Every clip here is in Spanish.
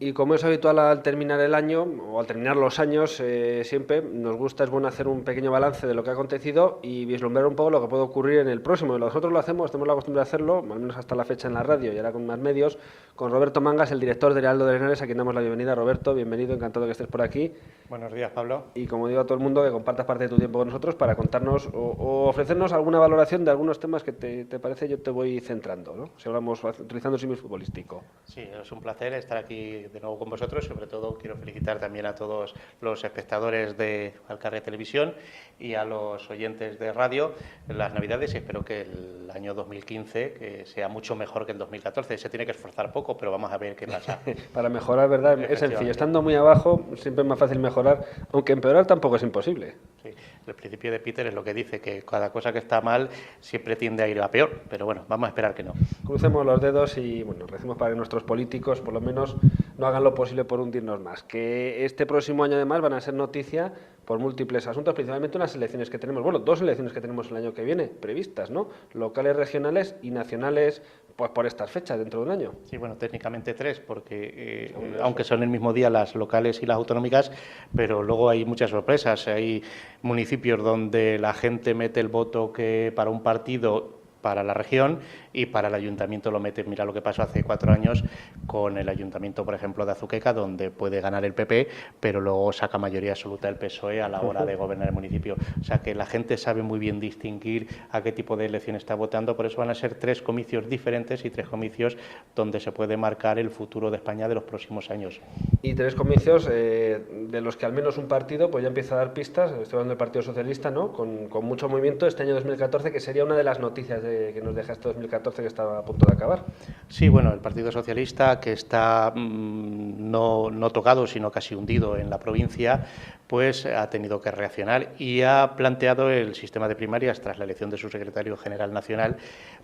Y como es habitual al terminar el año, o al terminar los años, siempre nos gusta, es bueno hacer un pequeño balance de lo que ha acontecido y vislumbrar un poco lo que puede ocurrir en el próximo. Y nosotros lo hacemos, tenemos la costumbre de hacerlo, al menos hasta la fecha en la radio y ahora con más medios, con Roberto Mangas, el director de Heraldo de Henares, a quien damos la bienvenida. Roberto, bienvenido, encantado que estés por aquí. Buenos días, Pablo. Y como digo a todo el mundo, que compartas parte de tu tiempo con nosotros para contarnos o ofrecernos alguna valoración de algunos temas que te parece yo te voy centrando, ¿no? Si hablamos utilizando símil futbolístico. Sí, es un placer estar aquí de nuevo con vosotros. Sobre todo quiero felicitar también a todos los espectadores de Alcarria Televisión y a los oyentes de radio en las Navidades, y espero que el año 2015 que sea mucho mejor que el 2014. Se tiene que esforzar poco, pero vamos a ver qué pasa. Para mejorar, ¿verdad? Es sencillo. Estando muy abajo siempre es más fácil mejorar, aunque empeorar tampoco es imposible. Sí, el principio de Peter es lo que dice, que cada cosa que está mal siempre tiende a ir a peor, pero bueno, vamos a esperar que no. Crucemos los dedos y bueno, recemos para que nuestros políticos por lo menos no hagan lo posible por hundirnos más. Que este próximo año además van a ser noticia por múltiples asuntos, principalmente unas elecciones que tenemos, bueno, dos elecciones que tenemos el año que viene previstas, ¿no? Locales, regionales y nacionales, pues por estas fechas dentro de un año. Sí, bueno, técnicamente tres, porque aunque son el mismo día las locales y las autonómicas, pero luego hay muchas sorpresas. Hay municipios donde la gente mete el voto que para un partido para la región y para el ayuntamiento lo mete. Mira lo que pasó hace 4 años con el ayuntamiento, por ejemplo, de Azuqueca, donde puede ganar el PP, pero luego saca mayoría absoluta el PSOE a la hora de gobernar el municipio. O sea que la gente sabe muy bien distinguir a qué tipo de elección está votando. Por eso van a ser 3 comicios diferentes y 3 comicios donde se puede marcar el futuro de España de los próximos años. Y 3 comicios de los que al menos un partido pues ya empieza a dar pistas. Estoy hablando del Partido Socialista, ¿no? Con mucho movimiento este año 2014, que sería una de las noticias que nos deja este 2014 que estaba a punto de acabar. Sí, bueno, el Partido Socialista, que está no tocado, sino casi hundido en la provincia, pues ha tenido que reaccionar y ha planteado el sistema de primarias tras la elección de su secretario general nacional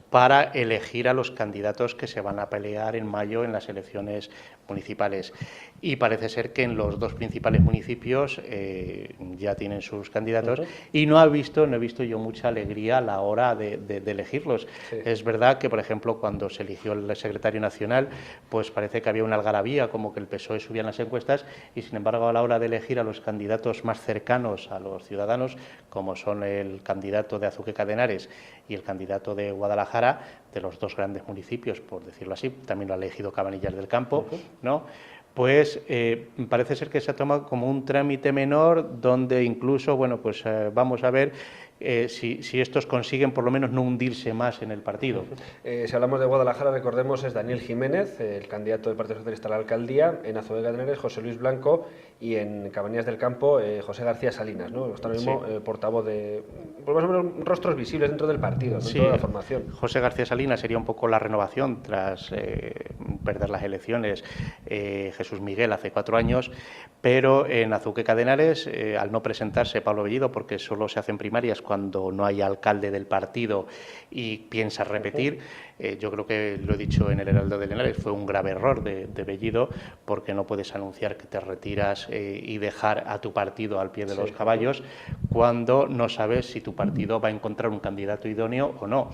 para elegir a los candidatos que se van a pelear en mayo en las elecciones municipales. Y parece ser que en los 2 principales municipios ya tienen sus candidatos y no he visto yo mucha alegría a la hora de elegirlos. Sí. Es verdad que, por ejemplo, cuando se eligió el secretario nacional, pues parece que había una algarabía, como que el PSOE subía en las encuestas, y sin embargo a la hora de elegir a los candidatos más cercanos a los ciudadanos, como son el candidato de Azuqueca de Henares y el candidato de Guadalajara, de los 2 grandes municipios, por decirlo así, también lo ha elegido Cabanillas del Campo, ¿no? Pues parece ser que se ha tomado como un trámite menor donde incluso, bueno, pues vamos a ver si estos consiguen por lo menos no hundirse más en el partido. Si hablamos de Guadalajara, recordemos, es Daniel Jiménez, el candidato del Partido Socialista a la alcaldía, en Azuqueca de Henares, José Luis Blanco, y en Cabanillas del Campo, José García Salinas, ¿no? Está ahora mismo portavoz de, pues más o menos, rostros visibles dentro del partido, dentro de la formación. José García Salinas sería un poco la renovación tras perder las elecciones Jesús Miguel hace 4 años, pero en Azuqueca de Henares, al no presentarse Pablo Bellido, porque solo se hacen primarias cuando no hay alcalde del partido y piensa repetir, yo creo que lo he dicho en el Heraldo de Henares, fue un grave error de Bellido, porque no puedes anunciar que te retiras y dejar a tu partido al pie de los caballos cuando no sabes si tu partido va a encontrar un candidato idóneo o no.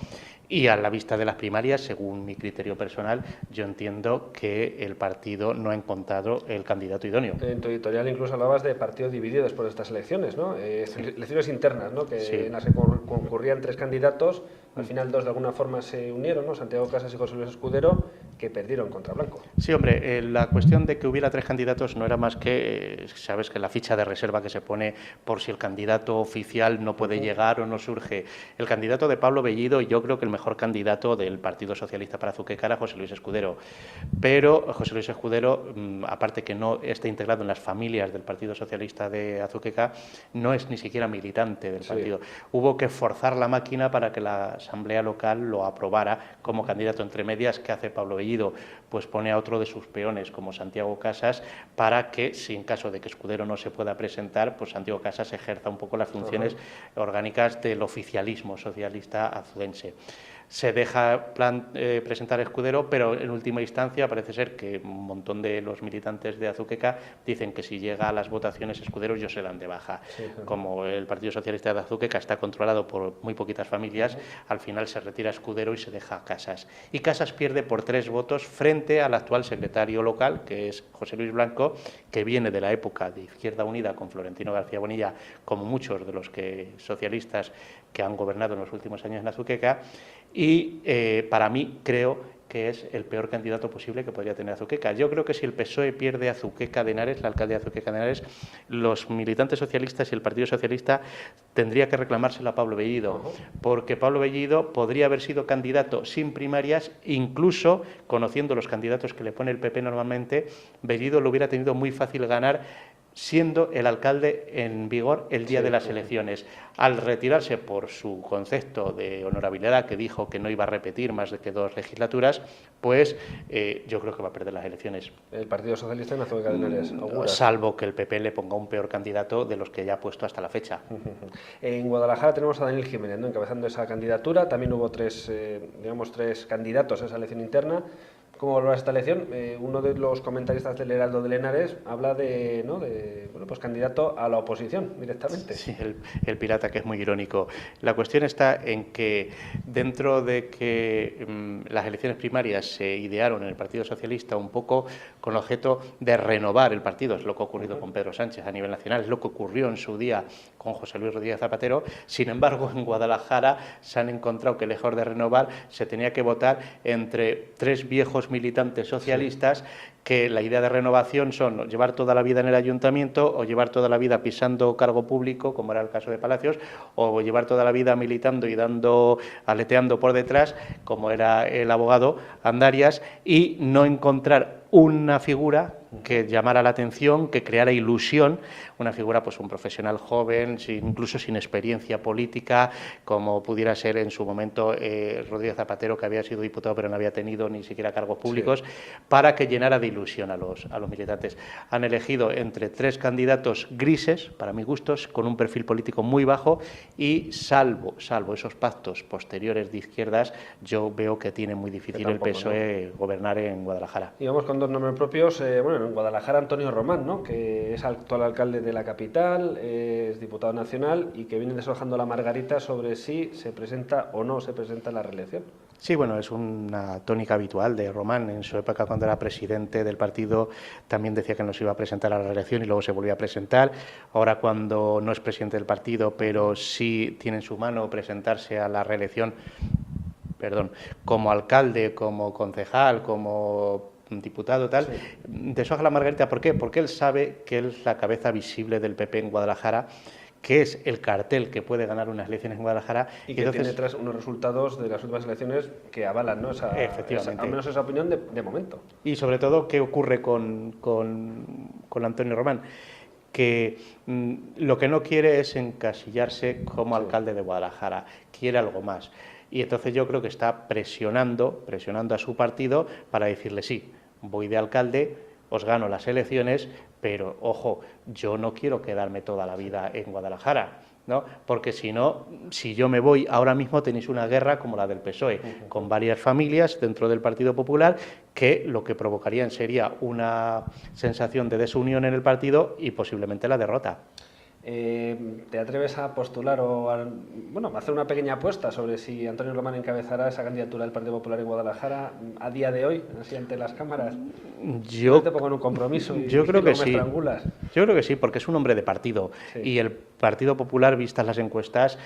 Y a la vista de las primarias, según mi criterio personal, yo entiendo que el partido no ha encontrado el candidato idóneo. En tu editorial incluso hablabas de partido dividido después de estas elecciones, ¿no? Elecciones internas, ¿no? Que en las que concurrían 3 candidatos, al final 2 de alguna forma se unieron, ¿no? Santiago Casas y José Luis Escudero, que perdieron contra Blanco. Sí, hombre, la cuestión de que hubiera 3 candidatos no era más que, sabes, que la ficha de reserva que se pone por si el candidato oficial no puede llegar o no surge. El candidato de Pablo Bellido, yo creo que el mejor candidato del Partido Socialista para Azuqueca era José Luis Escudero. Pero José Luis Escudero, aparte que no está integrado en las familias del Partido Socialista de Azuqueca, no es ni siquiera militante del partido. Hubo que forzar la máquina para que la Asamblea Local lo aprobara como candidato. Entre medias, ¿qué hace Pablo Bellido? Pues pone a otro de sus peones, como Santiago Casas, para que, si en caso de que Escudero no se pueda presentar, pues Santiago Casas ejerza un poco las funciones orgánicas del oficialismo socialista azudense. se deja presentar Escudero, pero en última instancia parece ser que un montón de los militantes de Azuqueca dicen que si llega a las votaciones Escudero ellos se dan de baja. Sí, sí. Como el Partido Socialista de Azuqueca está controlado por muy poquitas familias, al final se retira Escudero y se deja Casas. Y Casas pierde por 3 votos frente al actual secretario local, que es José Luis Blanco, que viene de la época de Izquierda Unida con Florentino García Bonilla, como muchos de los socialistas que han gobernado en los últimos años en Azuqueca, y para mí creo que es el peor candidato posible que podría tener Azuqueca. Yo creo que si el PSOE pierde Azuqueca de Henares, la alcaldía de Azuqueca de Henares, los militantes socialistas y el Partido Socialista tendría que reclamárselo a Pablo Bellido, porque Pablo Bellido podría haber sido candidato sin primarias, incluso conociendo los candidatos que le pone el PP normalmente, Bellido lo hubiera tenido muy fácil ganar siendo el alcalde en vigor el día de las elecciones. Al retirarse por su concepto de honorabilidad, que dijo que no iba a repetir más de que 2 legislaturas, pues yo creo que va a perder las elecciones. El Partido Socialista en Azuqueca de Henares, salvo que el PP le ponga un peor candidato de los que ya ha puesto hasta la fecha. En Guadalajara tenemos a Daniel Jiménez, ¿no?, encabezando esa candidatura. También hubo 3 candidatos a esa elección interna. ¿Cómo valoras esta elección? Uno de los comentaristas del Heraldo de Henares habla de candidato a la oposición directamente. Sí, el pirata, que es muy irónico. La cuestión está en que dentro de que las elecciones primarias se idearon en el Partido Socialista un poco con objeto de renovar el partido, es lo que ha ocurrido con Pedro Sánchez a nivel nacional, es lo que ocurrió en su día con José Luis Rodríguez Zapatero. Sin embargo, en Guadalajara se han encontrado que lejos de renovar se tenía que votar entre 3 viejos militantes socialistas que la idea de renovación son llevar toda la vida en el ayuntamiento o llevar toda la vida pisando cargo público, como era el caso de Palacios, o llevar toda la vida militando y aleteando por detrás, como era el abogado Andarias, y no encontrar una figura que llamara la atención, que creara ilusión, una figura, pues un profesional joven, incluso sin experiencia política, como pudiera ser en su momento Rodríguez Zapatero, que había sido diputado pero no había tenido ni siquiera cargos públicos, para que llenara de ilusión a los militantes. Han elegido entre 3 candidatos grises, para mi gustos, con un perfil político muy bajo y salvo esos pactos posteriores de izquierdas, yo veo que tiene muy difícil el PSOE gobernar en Guadalajara. Y vamos con 2 nombres propios. En Guadalajara, Antonio Román, ¿no?, que es actual alcalde de la capital, es diputado nacional y que viene deshojando la margarita sobre si se presenta o no se presenta a la reelección. Sí, bueno, es una tónica habitual de Román. En su época, cuando era presidente del partido, también decía que no se iba a presentar a la reelección y luego se volvía a presentar. Ahora, cuando no es presidente del partido, pero sí tiene en su mano presentarse a la reelección, como alcalde, como concejal, como diputado, tal, deshoja la margarita. ¿Por qué? Porque él sabe que él es la cabeza visible del PP en Guadalajara, que es el cartel que puede ganar unas elecciones en Guadalajara. Y que entonces tiene tras unos resultados de las últimas elecciones que avalan, ¿no?, al menos esa opinión de momento. Y sobre todo, ¿qué ocurre con Antonio Román? Que lo que no quiere es encasillarse como alcalde de Guadalajara, quiere algo más. Y entonces yo creo que está presionando a su partido para decirle: sí, voy de alcalde, os gano las elecciones, pero ojo, yo no quiero quedarme toda la vida en Guadalajara, ¿no? Porque si no, si yo me voy, ahora mismo tenéis una guerra como la del PSOE, con varias familias dentro del Partido Popular, que lo que provocarían sería una sensación de desunión en el partido y posiblemente la derrota. ¿Te atreves a postular o a hacer una pequeña apuesta sobre si Antonio Román encabezará esa candidatura del Partido Popular en Guadalajara a día de hoy, así ante las cámaras? Yo te pongo en un compromiso y yo creo que sí. Estrangulas. Yo creo que sí, porque es un hombre de partido, y el Partido Popular, vistas las encuestas,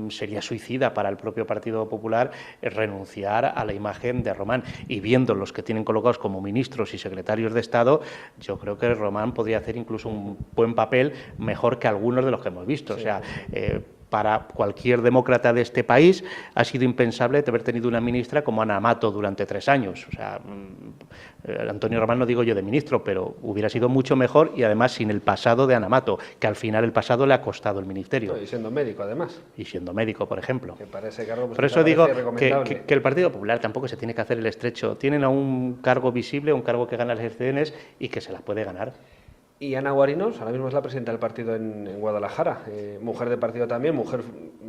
sería suicida para el propio Partido Popular renunciar a la imagen de Román, y viendo los que tienen colocados como ministros y secretarios de Estado, yo creo que Román podría hacer incluso un buen papel, mejor que algunos de los que hemos visto. O sea, para cualquier demócrata de este país ha sido impensable haber tenido una ministra como Ana Amato durante 3 años. O sea, Antonio Román, no digo yo de ministro, pero hubiera sido mucho mejor, y además sin el pasado de Ana Amato, que al final el pasado le ha costado el ministerio. Y siendo médico, además. Y siendo médico, por ejemplo. Que para ese cargo, pues, por eso digo que el Partido Popular tampoco se tiene que hacer el estrecho. Tienen a un cargo visible, un cargo que gana las elecciones y que se las puede ganar. Y Ana Guarinos, ahora mismo es la presidenta del partido en Guadalajara, mujer de partido también, mujer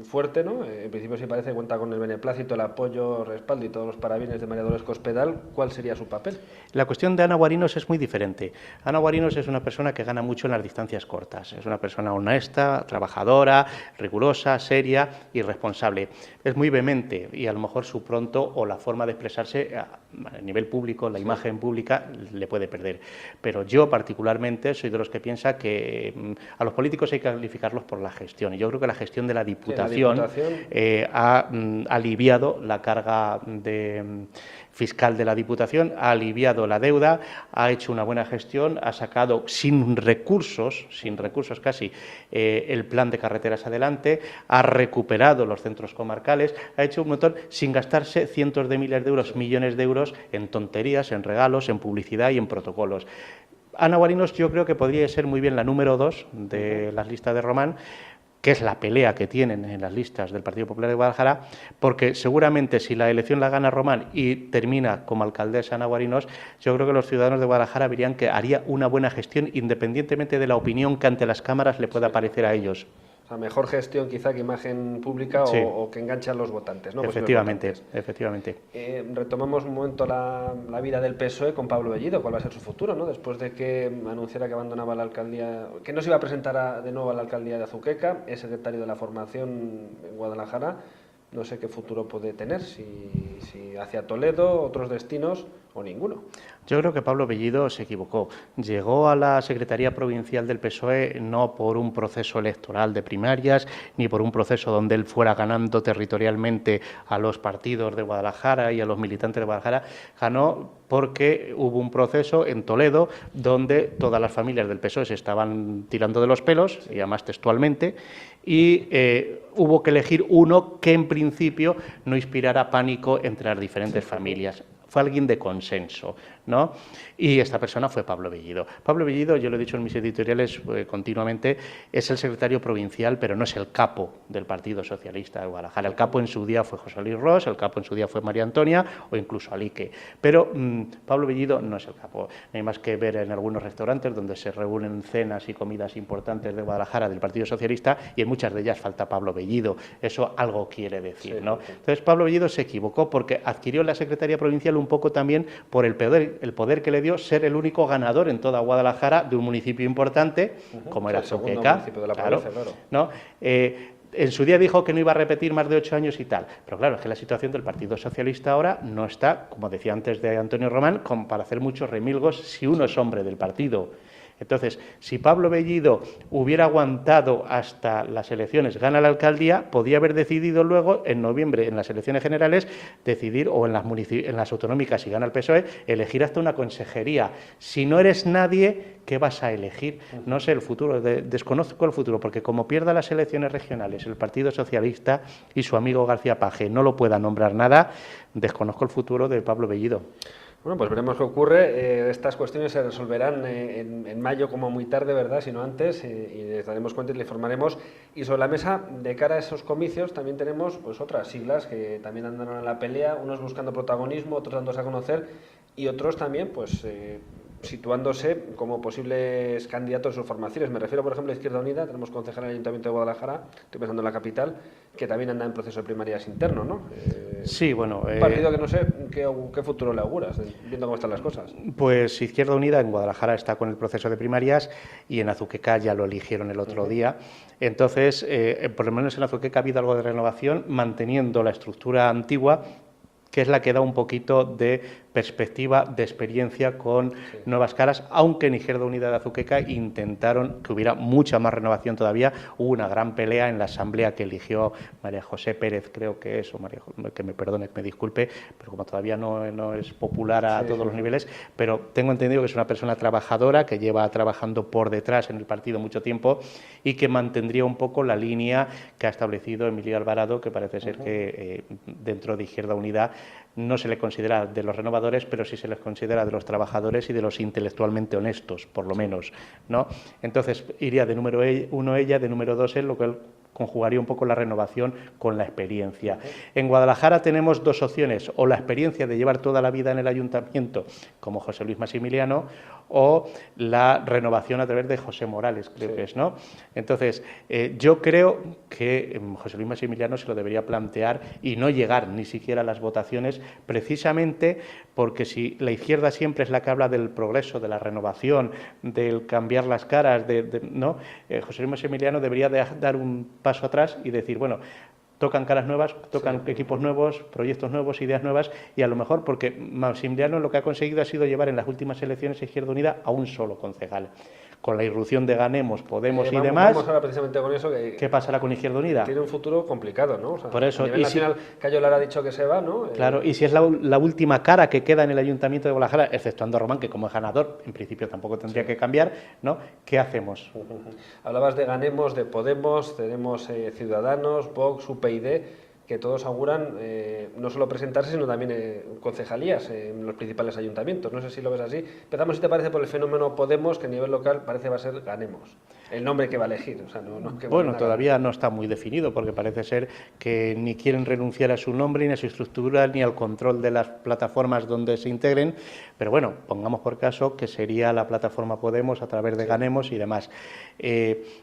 fuerte, ¿no? En principio sí parece que cuenta con el beneplácito, el apoyo, respaldo y todos los parabienes de María Dolores Cospedal. ¿Cuál sería su papel? La cuestión de Ana Guarinos es muy diferente. Ana Guarinos es una persona que gana mucho en las distancias cortas. Es una persona honesta, trabajadora, rigurosa, seria y responsable. Es muy vehemente y a lo mejor su pronto o la forma de expresarse a nivel público, la imagen pública, le puede perder. Pero yo particularmente soy de los que piensa que a los políticos hay que calificarlos por la gestión. Y yo creo que la gestión de la Diputación, ha aliviado la carga fiscal de la Diputación, ha aliviado la deuda, ha hecho una buena gestión, ha sacado sin recursos casi, el plan de carreteras adelante, ha recuperado los centros comarcales, ha hecho un montón sin gastarse cientos de miles de euros, millones de euros en tonterías, en regalos, en publicidad y en protocolos. Ana Guarinos yo creo que podría ser muy bien la número 2 de las listas de Román, que es la pelea que tienen en las listas del Partido Popular de Guadalajara, porque seguramente si la elección la gana Román y termina como alcaldesa Ana Guarinos, yo creo que los ciudadanos de Guadalajara verían que haría una buena gestión independientemente de la opinión que ante las cámaras le pueda parecer a ellos. O sea, mejor gestión quizá que imagen pública o que enganche a los votantes, ¿no? Efectivamente, efectivamente. Retomamos un momento la vida del PSOE con Pablo Bellido. ¿Cuál va a ser su futuro, no? Después de que anunciara que abandonaba la alcaldía, que no se iba a presentar de nuevo a la alcaldía de Azuqueca, es secretario de la formación en Guadalajara. No sé qué futuro puede tener, si hacia Toledo, otros destinos o ninguno. Yo creo que Pablo Bellido se equivocó. Llegó a la Secretaría Provincial del PSOE no por un proceso electoral de primarias, ni por un proceso donde él fuera ganando territorialmente a los partidos de Guadalajara y a los militantes de Guadalajara. Ganó porque hubo un proceso en Toledo donde todas las familias del PSOE se estaban tirando de los pelos, y además textualmente, y hubo que elegir uno que en principio no inspirara pánico entre las diferentes familias. Fue alguien de consenso, ¿no? Y esta persona fue Pablo Bellido. Pablo Bellido, yo lo he dicho en mis editoriales continuamente, es el secretario provincial, pero no es el capo del Partido Socialista de Guadalajara. El capo en su día fue José Luis Ros, el capo en su día fue María Antonia o incluso Alique. Pero Pablo Bellido no es el capo. No hay más que ver en algunos restaurantes donde se reúnen cenas y comidas importantes de Guadalajara del Partido Socialista y en muchas de ellas falta Pablo Bellido. Eso algo quiere decir, ¿no? Entonces Pablo Bellido se equivocó porque adquirió la Secretaría Provincial un poco también por el poder que le dio ser el único ganador en toda Guadalajara de un municipio importante, como era Azuqueca, claro, ¿no? En su día dijo que no iba a repetir más de 8 años y tal, pero claro, es que la situación del Partido Socialista ahora no está, como decía antes de Antonio Román, para hacer muchos remilgos si uno es hombre del partido. Entonces, si Pablo Bellido hubiera aguantado hasta las elecciones, gana la alcaldía, podía haber decidido luego, en noviembre, en las elecciones generales, decidir, o en las autonómicas, si gana el PSOE, elegir hasta una consejería. Si no eres nadie, ¿qué vas a elegir? No sé el futuro, desconozco el futuro, porque como pierda las elecciones regionales el Partido Socialista y su amigo García Paje no lo pueda nombrar nada, desconozco el futuro de Pablo Bellido. Bueno, pues veremos qué ocurre. Estas cuestiones se resolverán en mayo como muy tarde, ¿verdad? Si no antes, y les daremos cuenta y le informaremos. Y sobre la mesa, de cara a esos comicios, también tenemos pues otras siglas que también andan en la pelea, unos buscando protagonismo, otros dándose a conocer y otros también pues situándose como posibles candidatos en sus formaciones. Me refiero, por ejemplo, a Izquierda Unida, tenemos concejal en el Ayuntamiento de Guadalajara, estoy pensando en la capital, que también anda en proceso de primarias interno, ¿no? Sí, bueno... Un partido que no sé qué futuro le auguras, viendo cómo están las cosas. Pues Izquierda Unida en Guadalajara está con el proceso de primarias y en Azuqueca ya lo eligieron el otro día. Entonces, por lo menos en Azuqueca ha habido algo de renovación, manteniendo la estructura antigua, que es la que da un poquito de perspectiva, de experiencia con nuevas caras, aunque en Izquierda Unida de Azuqueca intentaron que hubiera mucha más renovación todavía. Hubo una gran pelea en la asamblea que eligió María José Pérez, creo que es, o María, que me perdone, que me disculpe, pero como todavía no es popular a todos los niveles, pero tengo entendido que es una persona trabajadora, que lleva trabajando por detrás en el partido mucho tiempo y que mantendría un poco la línea que ha establecido Emilio Alvarado, que parece ser que dentro de Izquierda Unida no se le considera de los renovadores, pero sí se les considera de los trabajadores y de los intelectualmente honestos, por lo menos, ¿no? Entonces, iría de número 1 ella, de número 2 él, lo cual conjugaría un poco la renovación con la experiencia. En Guadalajara tenemos dos opciones, o la experiencia de llevar toda la vida en el ayuntamiento, como José Luis Maximiliano, o la renovación a través de José Morales, creo que es, ¿no? Entonces, yo creo que José Luis Maximiliano se lo debería plantear y no llegar ni siquiera a las votaciones, precisamente porque si la izquierda siempre es la que habla del progreso, de la renovación, del cambiar las caras, ¿no? José Luis Maximiliano debería dar un paso atrás y decir, bueno, tocan caras nuevas, tocan equipos nuevos, proyectos nuevos, ideas nuevas, y a lo mejor porque Maximiliano lo que ha conseguido ha sido llevar en las últimas elecciones a Izquierda Unida a un solo concejal. Con la irrupción de Ganemos, Podemos y demás, vamos ahora precisamente con eso. ¿Qué pasará con Izquierda Unida? Tiene un futuro complicado, ¿no? O sea, por eso, a nivel nacional, Cayo Lara ha dicho que se va, ¿no? Claro, y si es la última cara que queda en el Ayuntamiento de Guadalajara, exceptuando a Román, que como es ganador, en principio tampoco tendría que cambiar, ¿no? ¿Qué hacemos? Hablabas de Ganemos, de Podemos, tenemos Ciudadanos, Vox, UPyD, que todos auguran no solo presentarse, sino también concejalías en los principales ayuntamientos. No sé si lo ves así. Empezamos, si te parece, por el fenómeno Podemos, que a nivel local parece va a ser Ganemos. El nombre que va a elegir. O sea, bueno, todavía no está muy definido, porque parece ser que ni quieren renunciar a su nombre, ni a su estructura, ni al control de las plataformas donde se integren. Pero bueno, pongamos por caso que sería la plataforma Podemos a través de Ganemos y demás.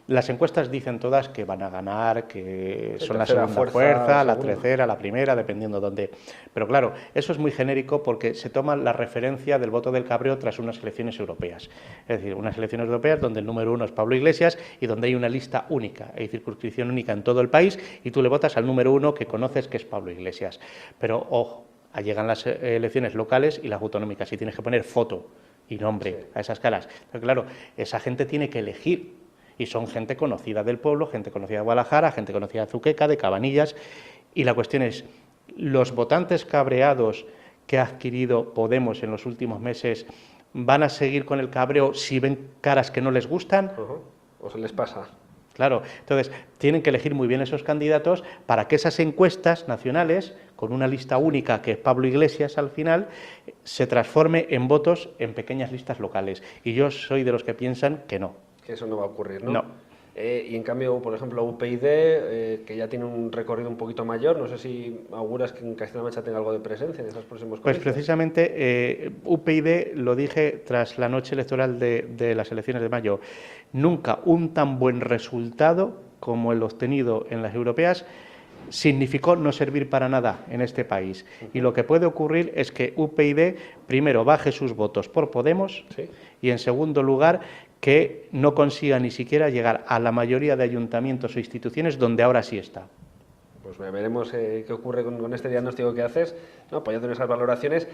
Las encuestas dicen todas que van a ganar, que son la segunda fuerza, la tercera, la primera, dependiendo dónde. Pero claro, eso es muy genérico porque se toma la referencia del voto del cabreo tras unas elecciones europeas. Es decir, unas elecciones europeas donde el número 1 es Pablo Iglesias y donde hay una lista única, hay circunscripción única en todo el país y tú le votas al número 1 que conoces, que es Pablo Iglesias. Pero ojo, llegan las elecciones locales y las autonómicas y tienes que poner foto y nombre a esas caras. Pero claro, esa gente tiene que elegir y son gente conocida del pueblo, gente conocida de Guadalajara, gente conocida de Azuqueca, de Cabanillas. Y la cuestión es, ¿los votantes cabreados que ha adquirido Podemos en los últimos meses van a seguir con el cabreo si ven caras que no les gustan? ¿O se les pasa? Claro, entonces tienen que elegir muy bien esos candidatos para que esas encuestas nacionales, con una lista única que es Pablo Iglesias al final, se transforme en votos en pequeñas listas locales. Y yo soy de los que piensan que no. Que eso no va a ocurrir, ¿no? No. Y en cambio, por ejemplo, UPyD, que ya tiene un recorrido un poquito mayor, no sé si auguras que en Castilla-La Mancha tenga algo de presencia en esos próximos comicios. Pues precisamente UPyD, lo dije tras la noche electoral de las elecciones de mayo, nunca un tan buen resultado como el obtenido en las europeas significó no servir para nada en este país. Y lo que puede ocurrir es que UPyD primero baje sus votos por Podemos y en segundo lugar que no consiga ni siquiera llegar a la mayoría de ayuntamientos o instituciones donde ahora sí está. Pues veremos qué ocurre con este diagnóstico que haces, ¿no? Apoyando en esas valoraciones.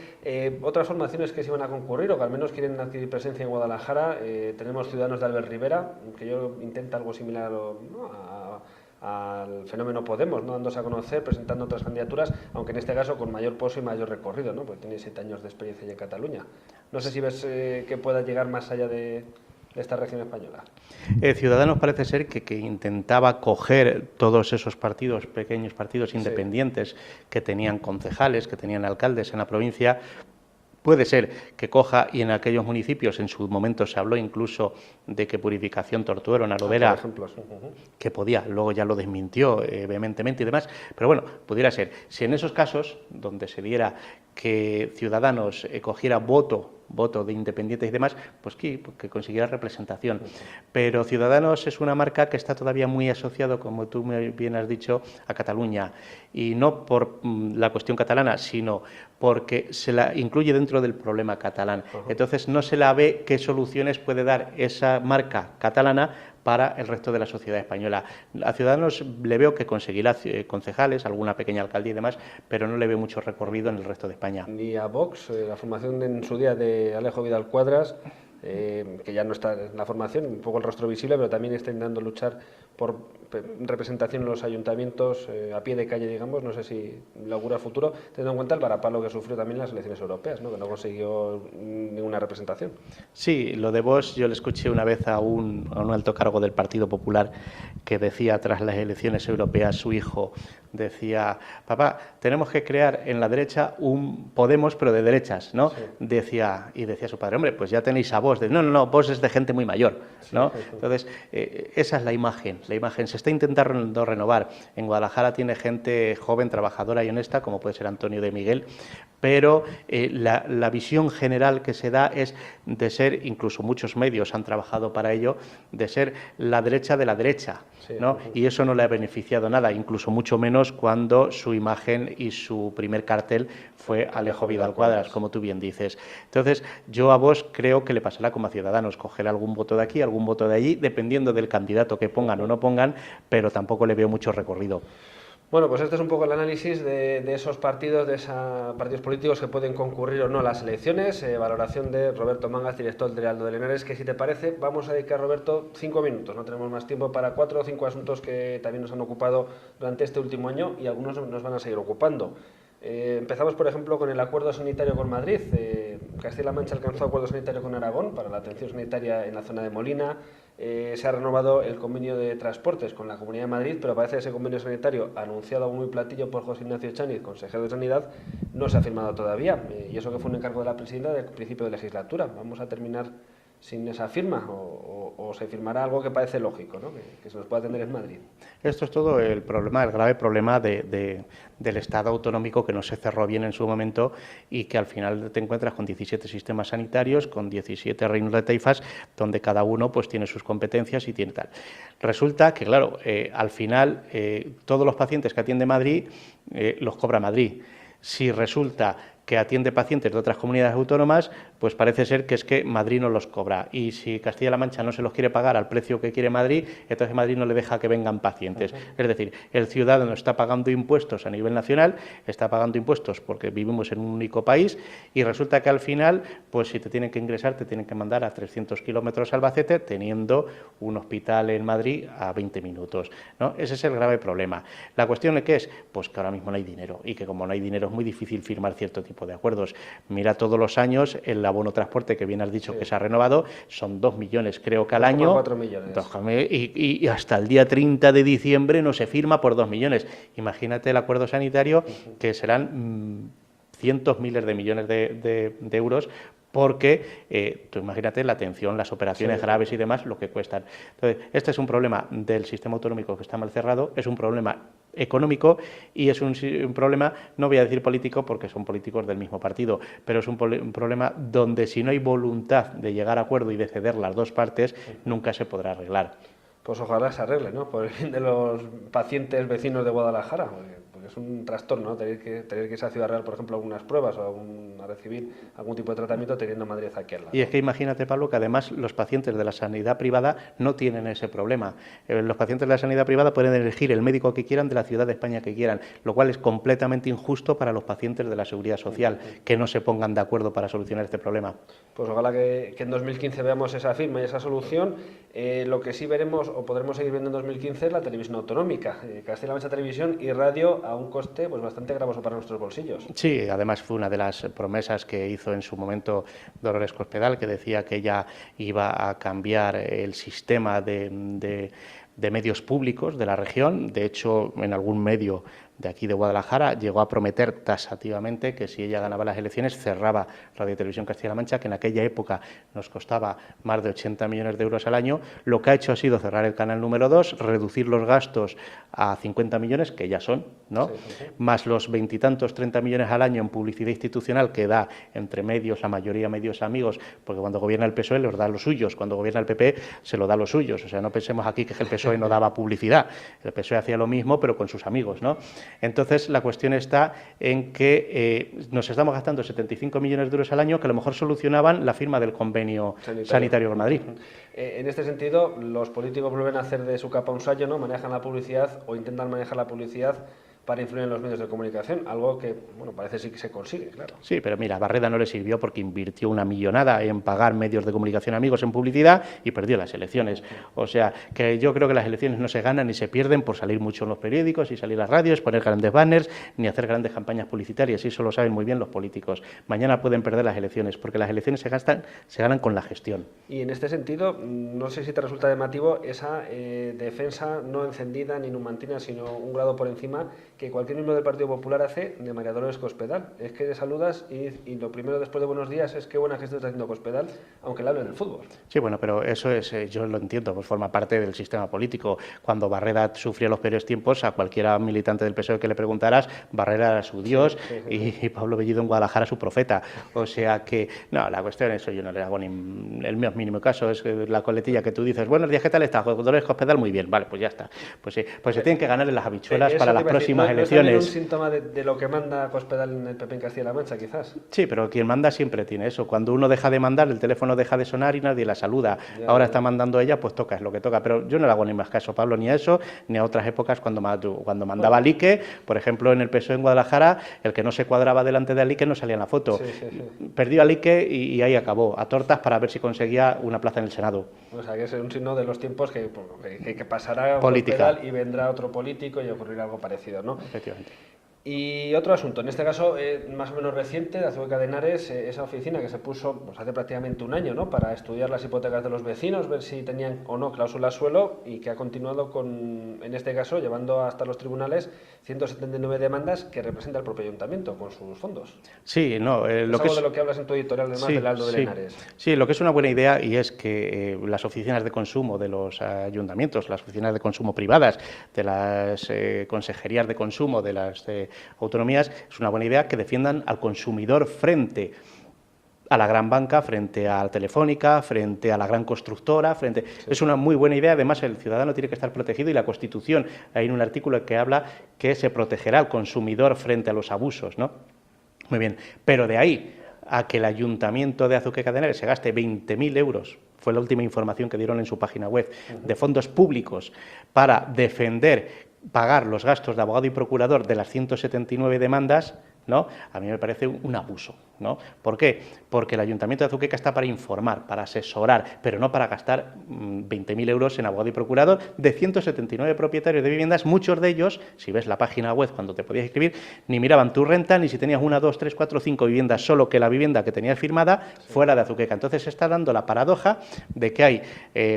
Otras formaciones que se iban a concurrir o que al menos quieren adquirir presencia en Guadalajara, tenemos Ciudadanos de Albert Rivera, que yo intenta algo similar, ¿no?, al fenómeno Podemos, ¿no?, dándose a conocer, presentando otras candidaturas, aunque en este caso con mayor pozo y mayor recorrido, ¿no?, porque tiene 7 años de experiencia ya en Cataluña. No sé si ves que pueda llegar más allá de esta región española. Ciudadanos parece ser que intentaba coger todos esos partidos, pequeños partidos independientes que tenían concejales, que tenían alcaldes en la provincia. Puede ser que coja, y en aquellos municipios en su momento se habló incluso de que Purificación, Tortuero, Nalovera, que podía, luego ya lo desmintió vehementemente y demás, pero bueno, pudiera ser. Si en esos casos, donde se diera que Ciudadanos cogiera voto de independientes y demás, pues que consiguiera representación. Pero Ciudadanos es una marca que está todavía muy asociado, como tú bien has dicho, a Cataluña. Y no por la cuestión catalana, sino porque se la incluye dentro del problema catalán. Entonces no se la ve qué soluciones puede dar esa marca catalana para el resto de la sociedad española. A Ciudadanos le veo que conseguirá concejales, alguna pequeña alcaldía y demás, pero no le veo mucho recorrido en el resto de España. Ni a Vox, la formación en su día de Alejo Vidal Cuadras, que ya no está en la formación, un poco el rostro visible, pero también está intentando luchar por representación en los ayuntamientos a pie de calle, digamos. No sé si le augura futuro, teniendo en cuenta el varapalo que sufrió también en las elecciones europeas, ¿no?, que no consiguió ninguna representación. Sí, lo de Vox yo le escuché una vez a un alto cargo del Partido Popular que decía tras las elecciones europeas, su hijo decía: papá, tenemos que crear en la derecha un Podemos pero de derechas, ¿no? Sí. Decía su padre: hombre, pues ya tenéis a Vox Vox. No, Vox es de gente muy mayor, ¿no? Entonces, esa es la imagen. Se está intentando renovar. En Guadalajara tiene gente joven, trabajadora y honesta, como puede ser Antonio de Miguel, pero la visión general que se da es de ser, incluso muchos medios han trabajado para ello, de ser la derecha de la derecha, ¿no? Y eso no le ha beneficiado nada, incluso mucho menos cuando su imagen y su primer cartel fue Alejo Vidal Cuadras, como tú bien dices. Entonces, yo a Vox creo que le pasará como a Ciudadanos, cogerá algún voto de aquí, algún voto de allí, dependiendo del candidato que pongan o no pongan, pero tampoco le veo mucho recorrido. Bueno, pues este es un poco el análisis de esos partidos, partidos políticos que pueden concurrir o no a las elecciones. Valoración de Roberto Mangas, director del Heraldo de Linares, que si te parece, vamos a dedicar, Roberto, 5 minutos. No tenemos más tiempo para 4 o 5 asuntos que también nos han ocupado durante este último año y algunos nos van a seguir ocupando. Empezamos, por ejemplo, con el acuerdo sanitario con Madrid. Castilla-La Mancha alcanzó acuerdo sanitario con Aragón para la atención sanitaria en la zona de Molina. Se ha renovado el convenio de transportes con la Comunidad de Madrid, pero parece que ese convenio sanitario, anunciado a bombo y platillo por José Ignacio Chániz, consejero de Sanidad, no se ha firmado todavía. Y eso que fue un encargo de la presidenta del principio de legislatura. Vamos a terminar sin esa firma o se firmará algo que parece lógico, ¿no? Que se nos pueda atender en Madrid. Esto es todo el grave problema del Estado autonómico, que no se cerró bien en su momento y que al final te encuentras con 17 sistemas sanitarios, con 17 reinos de taifas, donde cada uno pues tiene sus competencias y tiene tal. Resulta que, claro, al final todos los pacientes que atiende Madrid los cobra Madrid. Si resulta que atiende pacientes de otras comunidades autónomas, pues parece ser que es que Madrid no los cobra. Y si Castilla-La Mancha no se los quiere pagar al precio que quiere Madrid, entonces Madrid no le deja que vengan pacientes. Es decir, el ciudadano está pagando impuestos a nivel nacional, está pagando impuestos porque vivimos en un único país y resulta que al final, pues si te tienen que ingresar, te tienen que mandar a 300 kilómetros a Albacete, teniendo un hospital en Madrid a 20 minutos, ¿no? Ese es el grave problema. La cuestión es que es, pues que ahora mismo no hay dinero y que como no hay dinero es muy difícil firmar cierto tipo de acuerdos. Mira, todos los años el abono transporte, que bien has dicho que se ha renovado, son 2 millones creo que al año. 4 millones. Y hasta el día 30 de diciembre no se firma por 2 millones. Imagínate el acuerdo sanitario, que serán cientos, miles de millones de euros, porque tú imagínate la atención, las operaciones graves y demás, lo que cuestan. Entonces, este es un problema del sistema autonómico que está mal cerrado, es un problema económico y es un problema, no voy a decir político porque son políticos del mismo partido, pero es un problema donde si no hay voluntad de llegar a acuerdo y de ceder las dos partes, nunca se podrá arreglar. Pues ojalá se arregle, ¿no? Por el bien de los pacientes vecinos de Guadalajara, porque es un trastorno, ¿no? Tener que irse a Ciudad Real, por ejemplo, a algunas pruebas o a recibir algún tipo de tratamiento teniendo Madrid aquí al lado. Y es que imagínate, Pablo, que además los pacientes de la sanidad privada no tienen ese problema. Los pacientes de la sanidad privada pueden elegir el médico que quieran de la ciudad de España que quieran, lo cual es completamente injusto para los pacientes de la Seguridad Social, que no se pongan de acuerdo para solucionar este problema. Pues ojalá que en 2015 veamos esa firma y esa solución. Lo que sí veremos o podremos seguir viendo en 2015 es la televisión autonómica. Castilla-La Mancha Televisión y Radio a un coste pues bastante gravoso para nuestros bolsillos. Sí, además fue una de las promesas que hizo en su momento Dolores Cospedal, que decía que ella iba a cambiar el sistema de medios públicos de la región. De hecho, en algún medio de aquí de Guadalajara llegó a prometer tasativamente que si ella ganaba las elecciones cerraba Radio y Televisión Castilla-La Mancha, que en aquella época nos costaba más de 80 millones de euros al año. Lo que ha hecho ha sido cerrar el canal número 2, reducir los gastos a 50 millones, que ya son, ¿no? Más los 20 y tantos, 30 millones al año en publicidad institucional que da entre medios, la mayoría medios amigos, porque cuando gobierna el PSOE los da los suyos, cuando gobierna el PP se lo da los suyos. O sea, no pensemos aquí que el PSOE no daba publicidad. El PSOE hacía lo mismo, pero con sus amigos, ¿no? Entonces, la cuestión está en que nos estamos gastando 75 millones de euros al año que a lo mejor solucionaban la firma del convenio sanitario con Madrid. En este sentido, los políticos vuelven a hacer de su capa un sayo, ¿no? Manejan la publicidad o intentan manejar la publicidad para influir en los medios de comunicación, algo que, bueno, parece sí que se consigue, claro. Sí, pero mira, a Barreda no le sirvió porque invirtió una millonada en pagar medios de comunicación amigos en publicidad y perdió las elecciones. O sea, que yo creo que las elecciones no se ganan ni se pierden por salir mucho en los periódicos y salir a las radios, poner grandes banners, ni hacer grandes campañas publicitarias, y eso lo saben muy bien los políticos. Mañana pueden perder las elecciones, porque las elecciones se ganan con la gestión. Y en este sentido, no sé si te resulta llamativo esa defensa no encendida ni numantina, sino un grado por encima, que cualquier miembro del Partido Popular hace de María Dolores Cospedal. Es que le saludas y lo primero después de buenos días es qué buena gestión está haciendo Cospedal, aunque le hablen del fútbol. Sí, bueno, pero eso es, yo lo entiendo, pues forma parte del sistema político. Cuando Barreda sufrió los peores tiempos, a cualquiera militante del PSOE que le preguntaras, Barreda era su Dios y Pablo Bellido en Guadalajara su profeta. O sea que, no, la cuestión es eso, yo no le hago ni el más mínimo caso, es la coletilla que tú dices, buenos días, ¿qué tal estás? Dolores Cospedal, muy bien, vale, pues ya está. Pues sí, pues se tienen que ganar en las habichuelas para las próximas elecciones. ¿Es un síntoma de lo que manda Cospedal en el PP en Castilla-La Mancha, quizás? Sí, pero quien manda siempre tiene eso. Cuando uno deja de mandar, el teléfono deja de sonar y nadie la saluda. Ahora está mandando ella, pues toca, es lo que toca. Pero yo no le hago ni más caso, Pablo, ni a eso, ni a otras épocas cuando mandaba Lique, por ejemplo, en el PSOE en Guadalajara, el que no se cuadraba delante de Lique no salía en la foto. Perdió a Lique y ahí acabó, a tortas para ver si conseguía una plaza en el Senado. O sea, que es un signo de los tiempos que pasará política y vendrá otro político y ocurrirá algo parecido, ¿no? Efectivamente. Y otro asunto, en este caso más o menos reciente, de Azuqueca de Henares, esa oficina que se puso pues, hace prácticamente un año, ¿no?, para estudiar las hipotecas de los vecinos, ver si tenían o no cláusulas suelo, y que ha continuado en este caso, llevando hasta los tribunales 179 demandas que representa el propio ayuntamiento con sus fondos. Sí, no, es algo de lo que hablas en tu editorial, además del Aldo de Henares. Sí, lo que es una buena idea y es que las oficinas de consumo de los ayuntamientos, las oficinas de consumo privadas, de las consejerías de consumo, de las autonomías, es una buena idea que defiendan al consumidor frente a la gran banca, frente a la Telefónica, frente a la gran constructora, es una muy buena idea. Además, el ciudadano tiene que estar protegido y la Constitución, hay un artículo que habla que se protegerá al consumidor frente a los abusos, ¿no? Muy bien, pero de ahí a que el Ayuntamiento de Azuqueca de Henares se gaste 20.000 euros, fue la última información que dieron en su página web, de fondos públicos para pagar los gastos de abogado y procurador de las 179 demandas, ¿no?, a mí me parece un abuso, ¿no? ¿Por qué? Porque el Ayuntamiento de Azuqueca está para informar, para asesorar, pero no para gastar 20.000 euros en abogado y procurador de 179 propietarios de viviendas. Muchos de ellos, si ves la página web cuando te podías inscribir, ni miraban tu renta, ni si tenías 1, 2, 3, 4, 5 viviendas, solo que la vivienda que tenías firmada fuera de Azuqueca. Entonces se está dando la paradoja de que hay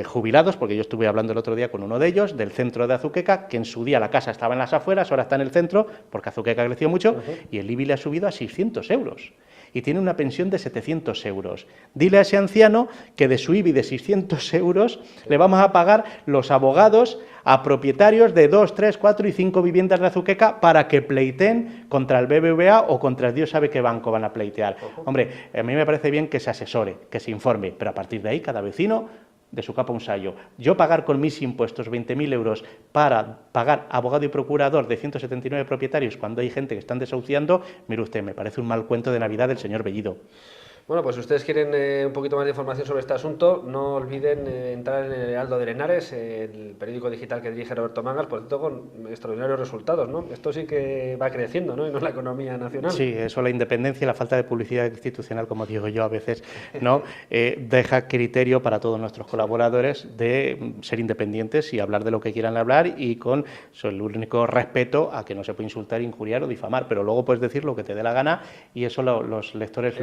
jubilados, porque yo estuve hablando el otro día con uno de ellos, del centro de Azuqueca, que en su día la casa estaba en las afueras, ahora está en el centro, porque Azuqueca creció mucho, y el IBI le ha subido a 600 euros. Y tiene una pensión de 700 euros. Dile a ese anciano que de su IBI de 600 euros le vamos a pagar los abogados a propietarios de 2, 3, 4 y 5 viviendas de Azuqueca para que pleiten contra el BBVA o contra Dios sabe qué banco van a pleitear. Hombre, a mí me parece bien que se asesore, que se informe, pero a partir de ahí cada vecino de su capa un sayo. Yo pagar con mis impuestos 20.000 euros para pagar abogado y procurador de 179 propietarios cuando hay gente que están desahuciando, mire usted, me parece un mal cuento de Navidad del señor Bellido. Bueno, pues si ustedes quieren un poquito más de información sobre este asunto, no olviden entrar en el Aldo de Henares, el periódico digital que dirige Roberto Mangas, por cierto, con extraordinarios resultados, ¿no? Esto sí que va creciendo, ¿no?, y no es la economía nacional. Sí, eso, la independencia y la falta de publicidad institucional, como digo yo a veces, ¿no? Deja criterio para todos nuestros colaboradores de ser independientes y hablar de lo que quieran hablar y con el único respeto a que no se puede insultar, injuriar o difamar, pero luego puedes decir lo que te dé la gana y eso los lectores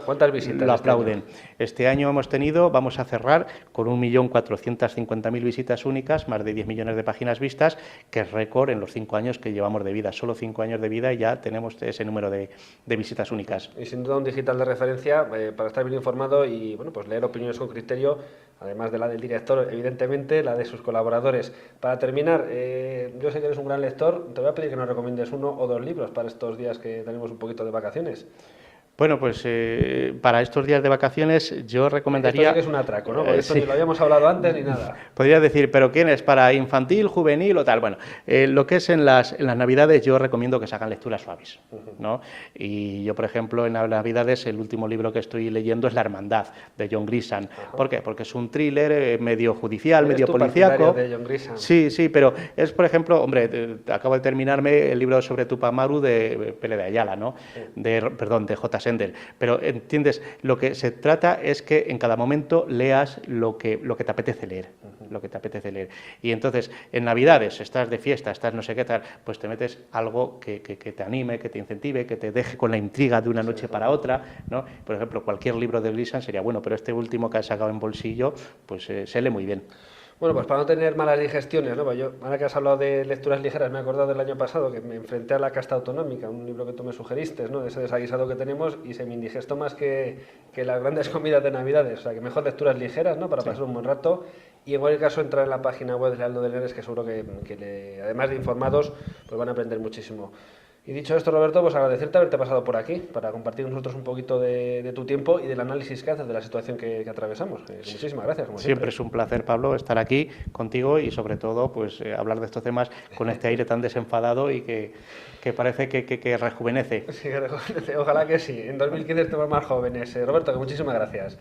¿Cuántas visitas lo aplauden. Este año vamos a cerrar con 1.450.000 visitas únicas, más de 10 millones de páginas vistas, que es récord en los 5 años que llevamos de vida. Solo 5 años de vida y ya tenemos ese número de visitas únicas. Y sin duda un digital de referencia para estar bien informado y bueno, pues leer opiniones con criterio, además de la del director, evidentemente, la de sus colaboradores. Para terminar, yo sé que eres un gran lector, te voy a pedir que nos recomiendes 1 o 2 libros para estos días que tenemos un poquito de vacaciones. Bueno, pues para estos días de vacaciones yo recomendaría... Esto sí que es un atraco, ¿no? Porque esto ni lo habíamos hablado antes ni nada. Podría decir, ¿pero quién es? ¿Para infantil, juvenil o tal? Bueno, lo que es en las Navidades yo recomiendo que se hagan lecturas suaves, ¿no? Y yo, por ejemplo, en las Navidades el último libro que estoy leyendo es La Hermandad, de John Grisham. ¿Por qué? Porque es un thriller medio judicial, medio policíaco. De John Grisham. Sí, pero es, por ejemplo, hombre, acabo de terminarme el libro sobre Tupac Amaru de Pele de Ayala, ¿no? De J. Pero, ¿entiendes? Lo que se trata es que en cada momento leas lo que te apetece leer, lo que te apetece leer. Y entonces, en Navidades, estás de fiesta, estás no sé qué tal, pues te metes algo que te anime, que te incentive, que te deje con la intriga de una noche para otra, ¿no? Por ejemplo, cualquier libro de Grisham sería bueno, pero este último que ha sacado en bolsillo, pues se lee muy bien. Bueno, pues para no tener malas digestiones, ¿no? Pues yo, ahora que has hablado de lecturas ligeras, me he acordado del año pasado que me enfrenté a La casta autonómica, un libro que tú me sugeriste, ¿no? De ese desaguisado que tenemos, y se me indigestó más que las grandes comidas de Navidades. O sea, que mejor lecturas ligeras, ¿no? Para pasar un buen rato. Y en cualquier caso, entrar en la página web de Lealdo de Leones, que seguro además de informados, pues van a aprender muchísimo. Y dicho esto, Roberto, pues agradecerte haberte pasado por aquí para compartir con nosotros un poquito de tu tiempo y del análisis que haces de la situación que atravesamos. Muchísimas gracias, como siempre. Siempre es un placer, Pablo, estar aquí contigo y sobre todo pues hablar de estos temas con este aire tan desenfadado y que parece que rejuvenece. Sí, rejuvenece. Ojalá que sí. En 2015 estemos más jóvenes. Roberto, que muchísimas gracias.